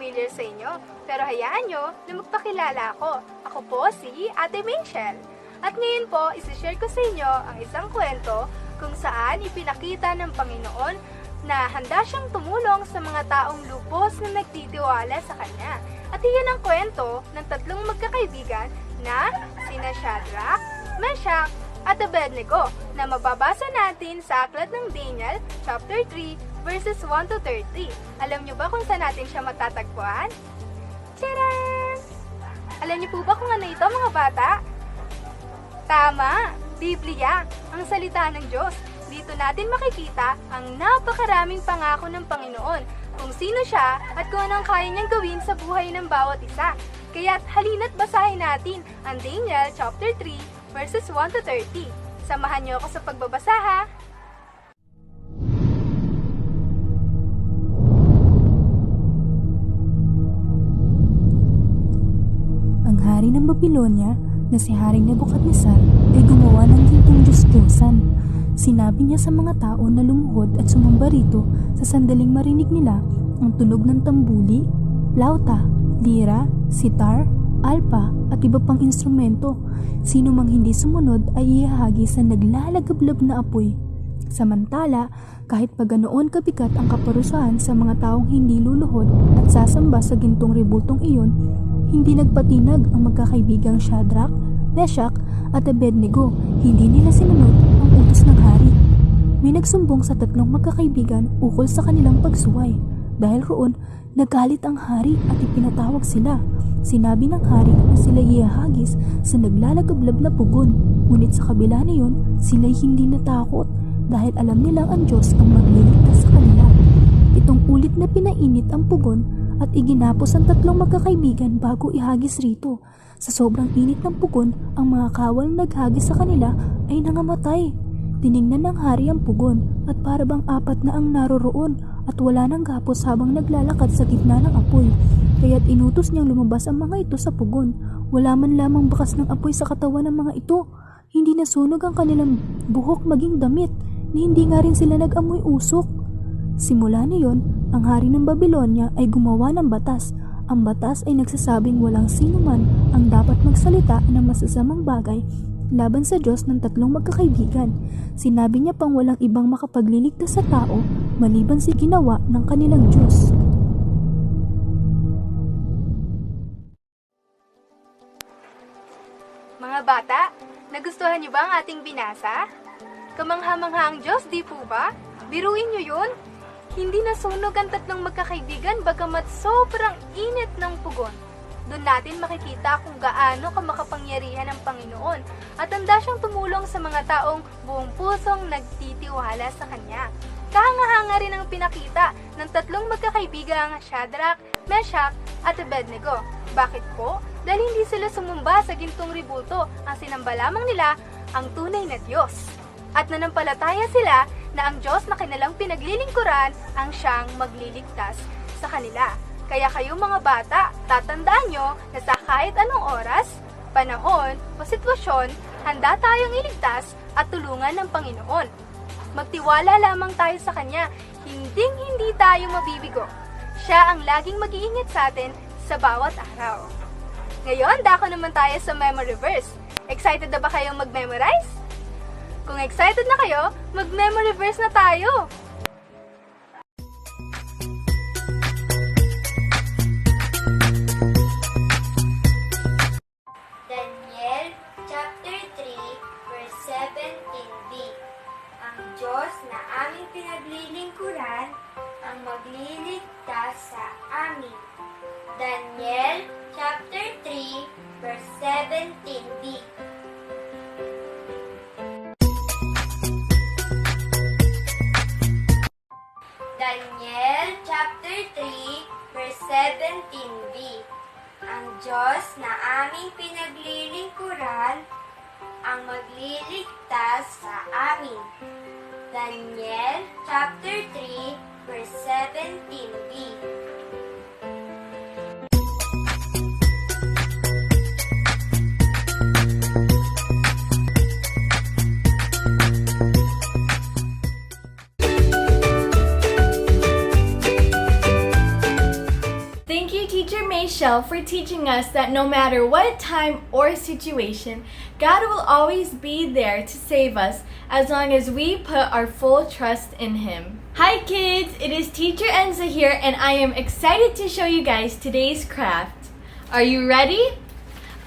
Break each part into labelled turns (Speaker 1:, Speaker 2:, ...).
Speaker 1: familiar sa inyo, pero hayaan nyo na magpakilala ako. Ako po si Ate Mae Chelle. At ngayon po, isi-share ko sa inyo ang isang kwento kung saan ipinakita ng Panginoon na handa siyang tumulong sa mga taong lubos na nagtitiwala sa Kanya. At iyan ang kwento ng tatlong magkakaibigan na sina Shadrach, Meshach, at Abednego na mababasa natin sa aklat ng Daniel, chapter 3, verses 1 to 30. Alam niyo ba kung saan natin siya matatagpuan? Tcharan! Alam niyo po ba kung ano ito, mga bata? Tama! Biblia, ang salita ng Diyos. Dito natin makikita ang napakaraming pangako ng Panginoon, kung sino siya at kung anong kaya niyang gawin sa buhay ng bawat isa. Kaya't halina't basahin natin ang Daniel chapter 3, verses 1 to 30. Samahan niyo ako sa pagbabasa, ha!
Speaker 2: Ang hari ng Babilonya na si Haring Nebukadnezar ay gumawa ng gintong Diyos-Diyosan. Sinabi niya sa mga tao na lumuhod at sumamba rito sa sandaling marinig nila ang tunog ng tambuli, flauta, lira, sitar, alpa at iba pang instrumento. Sino mang hindi sumunod ay ihahagi sa naglalagablab na apoy. Samantala, kahit pa ganoon kabigat ang kaparusahan sa mga taong hindi luluhod at sasamba sa gintong ribultong iyon, hindi nagpatinag ang magkakaibigang Shadrach, Meshach at Abednego. Hindi nila sinunod ang utos ng hari. May nagsumbong sa tatlong magkakaibigan ukol sa kanilang pagsuway. Dahil roon, nagalit ang hari at ipinatawag sila. Sinabi ng hari na sila iahagis sa naglalagablab na pugon. Ngunit sa kabila niyon, sila'y hindi natakot dahil alam nilang ang Diyos ang magliligtas sa kanila. Itong ulit na pinainit ang pugon at iginapos ang tatlong magkakaibigan bago ihagis rito. Sa sobrang init ng pugon, ang mga kawal na naghagis sa kanila ay nangamatay. Tiningnan ng hari ang pugon at para bang apat na ang naroroon at wala nang gapos habang naglalakad sa gitna ng apoy. Kaya't inutos niyang lumabas ang mga ito sa pugon. Wala man lamang bakas ng apoy sa katawan ng mga ito. Hindi nasunog ang kanilang buhok maging damit, na hindi nga rin sila nag-amoy usok. Simula niyon, ang hari ng Babilonya ay gumawa ng batas. Ang batas ay nagsasabing walang sino man ang dapat magsalita ng masasamang bagay laban sa Diyos ng tatlong magkakaibigan. Sinabi niya pang walang ibang makapagliligtas sa tao maliban sa ginawa ng kanilang Diyos.
Speaker 1: Mga bata, nagustuhan niyo ba ang ating binasa? Kamangha-mangha ang Diyos, di po ba? Biruin niyo yun? Hindi nasunog ang tatlong magkakaibigan bagamat sobrang init ng pugon. Doon natin makikita kung gaano kamakapangyarihan ang Panginoon at handa siyang tumulong sa mga taong buong pusong nagtitiwala sa Kanya. Kahanga-hanga rin ang pinakita ng tatlong magkakaibigang Shadrach, Meshach at Abednego. Bakit po? Dahil hindi sila sumumba sa gintong ribulto, ang sinamba lamang nila ang tunay na Diyos. At nanampalataya sila na ang Diyos na kanilang pinaglilingkuran ang siyang magliligtas sa kanila. Kaya kayo mga bata, tatandaan nyo na sa kahit anong oras, panahon o sitwasyon, handa tayong iligtas at tulungan ng Panginoon. Magtiwala lamang tayo sa Kanya, hindi tayo mabibigo. Siya ang laging mag-iingat sa atin sa bawat araw. Ngayon, dako naman tayo sa memory verse. Excited na ba kayong mag-memorize? Kung excited na kayo, mag-memory verse na tayo!
Speaker 3: Daniel chapter 3 verse 17b. Ang Diyos na aming pinaglilingkuran ang magliligtas sa amin. Daniel chapter 3 verse 17b. Daniel chapter 3 verse 17b. Ang Diyos na aming pinaglilingkuran ang magliligtas sa amin. Daniel chapter 3 verse 17b.
Speaker 4: Mae Chelle for teaching us that no matter what time or situation, God will always be there to save us as long as we put our full trust in Him. Hi kids, it is Teacher Enza here and I am excited to show you guys today's craft. Are you ready?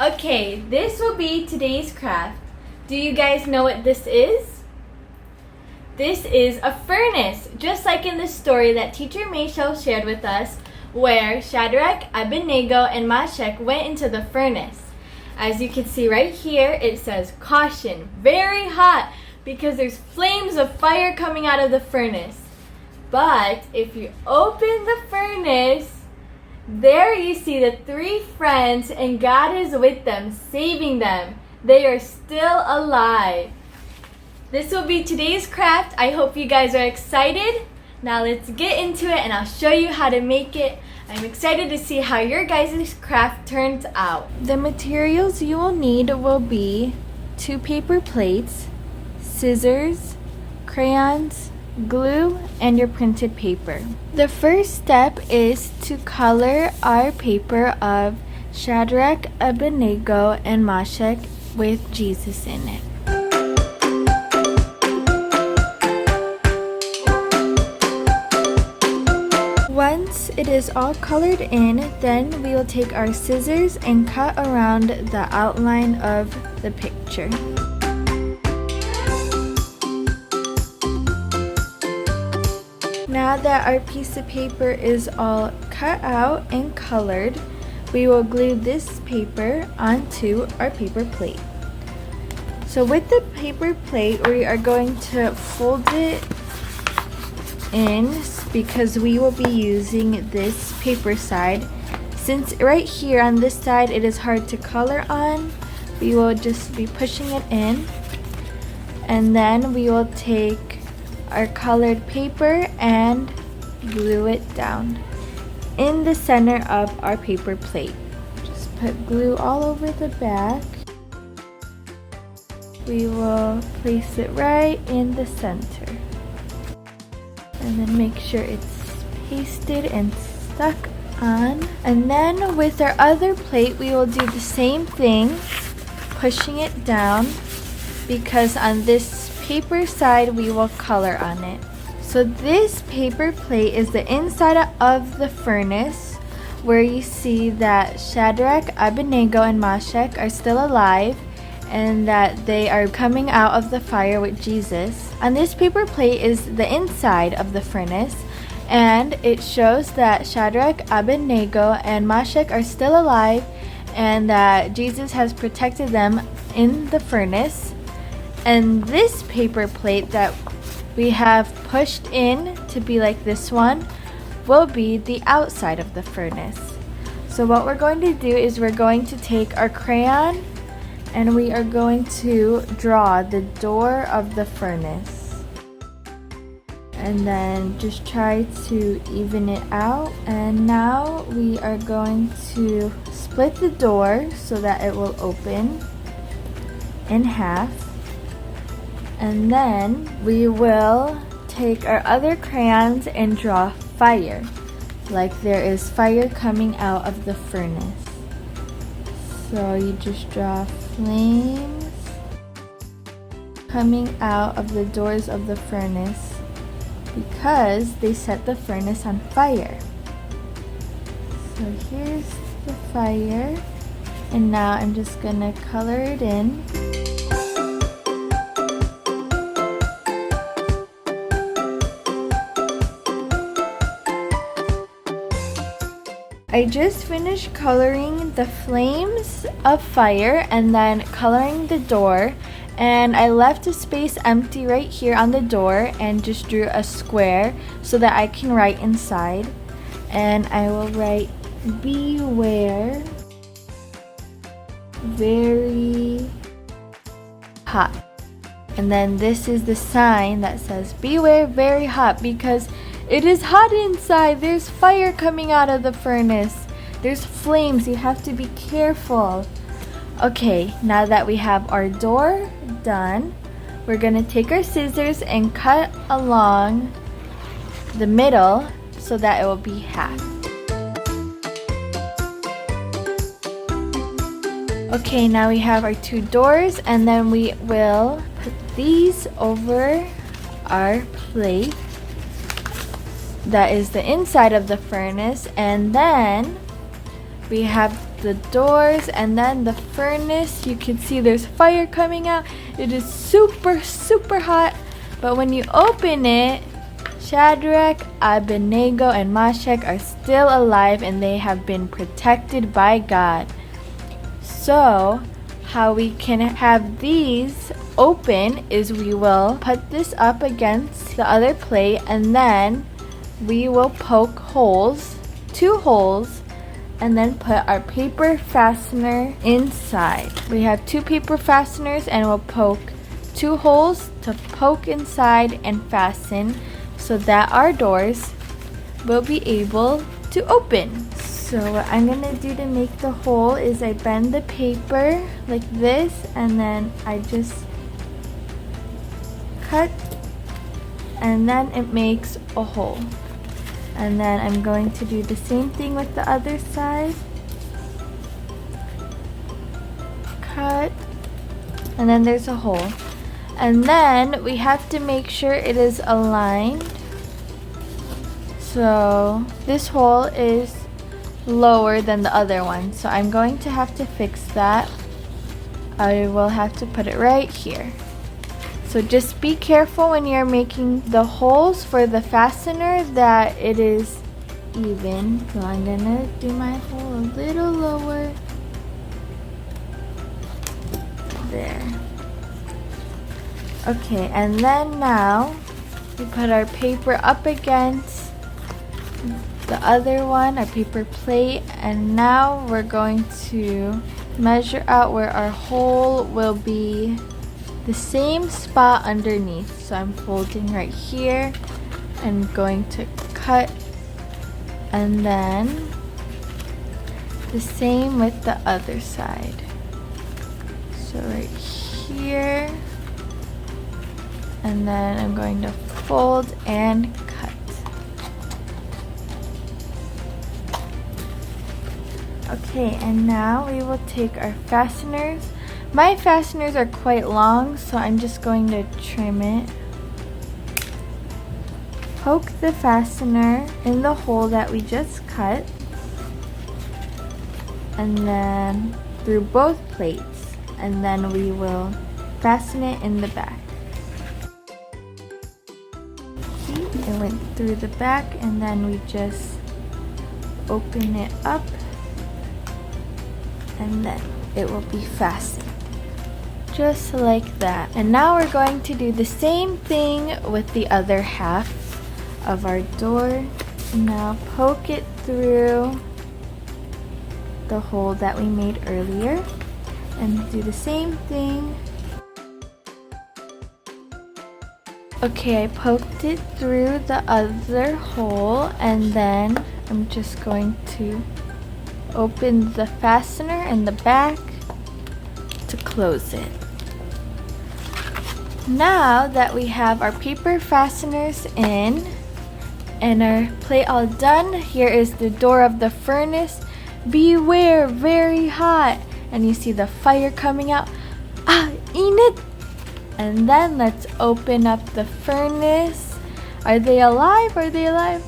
Speaker 4: Okay, this will be today's craft. Do you guys know what this is? This is a furnace, just like in the story that Teacher Mae Chelle shared with us, where Shadrach, Abednego, and Meshach went into the furnace. As you can see right here, it says, "Caution, very hot," because there's flames of fire coming out of the furnace. But if you open the furnace, there you see the three friends, and God is with them, saving them. They are still alive. This will be today's craft. I hope you guys are excited. Now let's get into it and I'll show you how to make it. I'm excited to see how your guys' craft turns out. The materials you will need will be 2 paper plates, scissors, crayons, glue, and your printed paper. The first step is to color our paper of Shadrach, Abednego, and Meshach with Jesus in it. Once it is all colored in, then we will take our scissors and cut around the outline of the picture. Now that our piece of paper is all cut out and colored, we will glue this paper onto our paper plate. So with the paper plate, we are going to fold it in because we will be using this paper side. Since right here on this side it is hard to color on, we will just be pushing it in, and then we will take our colored paper and glue it down in the center of our paper plate. Just put glue all over the back. We will place it right in the center. And then make sure it's pasted and stuck on. And then with our other plate, we will do the same thing, pushing it down, because on this paper side, we will color on it. So this paper plate is the inside of the furnace, where you see that Shadrach, Abednego, and Meshach are still alive, and that they are coming out of the fire with Jesus. On this paper plate is the inside of the furnace, and it shows that Shadrach, Abednego, and Meshach are still alive and that Jesus has protected them in the furnace. And this paper plate that we have pushed in to be like this one will be the outside of the furnace. So what we're going to do is we're going to take our crayon and we are going to draw the door of the furnace. And then just try to even it out. And now we are going to split the door so that it will open in half. And then we will take our other crayons and draw fire, like there is fire coming out of the furnace. So you just draw flames coming out of the doors of the furnace because they set the furnace on fire. So here's the fire, and now I'm just gonna color it in. I just finished coloring the flames of fire and then coloring the door, and I left a space empty right here on the door and just drew a square so that I can write inside. And I will write beware very hot. And then this is the sign that says beware very hot, because it is hot inside. There's fire coming out of the furnace. There's flames. You have to be careful. Okay, now that we have our door done, we're gonna take our scissors and cut along the middle so that it will be half. Okay, now we have our two doors, and then we will put these over our plate. That is the inside of the furnace, and then we have the doors, and then the furnace. You can see there's fire coming out. It is super, super hot, but when you open it, Shadrach, Abednego, and Meshach are still alive, and they have been protected by God. So, how we can have these open is we will put this up against the other plate, and then we will poke holes, 2 holes, and then put our paper fastener inside. We have 2 paper fasteners, and we'll poke 2 holes to poke inside and fasten so that our doors will be able to open. So what I'm gonna do to make the hole is I bend the paper like this, and then I just cut, and then it makes a hole. And then I'm going to do the same thing with the other side. Cut, and then there's a hole. And then we have to make sure it is aligned. So this hole is lower than the other one, so I'm going to have to fix that. I will have to put it right here. So just be careful when you're making the holes for the fastener that it is even. So I'm gonna do my hole a little lower. There. Okay, and then now we put our paper up against the other one, our paper plate, and now we're going to measure out where our hole will be the same spot underneath. So I'm folding right here and going to cut, and then the same with the other side. So right here, and then I'm going to fold and cut. Okay, and now we will take our fasteners. My fasteners are quite long, so I'm just going to trim it. Poke the fastener in the hole that we just cut, and then through both plates, and then we will fasten it in the back. See, it went through the back, and then we just open it up, and then it will be fastened. Just like that. And now we're going to do the same thing with the other half of our door. Now poke it through the hole that we made earlier, and do the same thing. Okay, I poked it through the other hole, and then I'm just going to open the fastener in the back to close it. Now that we have our paper fasteners in and our plate all done, here is the door of the furnace. Beware, very hot. And you see the fire coming out. Ah, init! And then let's open up the furnace. Are they alive? Are they alive?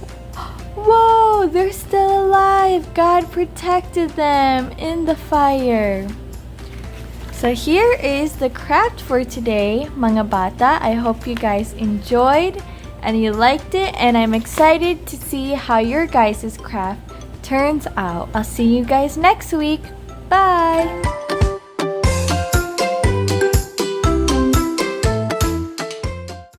Speaker 4: Whoa, they're still alive. God protected them in the fire. So here is the craft for today, mga bata. I hope you guys enjoyed and you liked it, and I'm excited to see how your guys' craft turns out. I'll see you guys next week. Bye!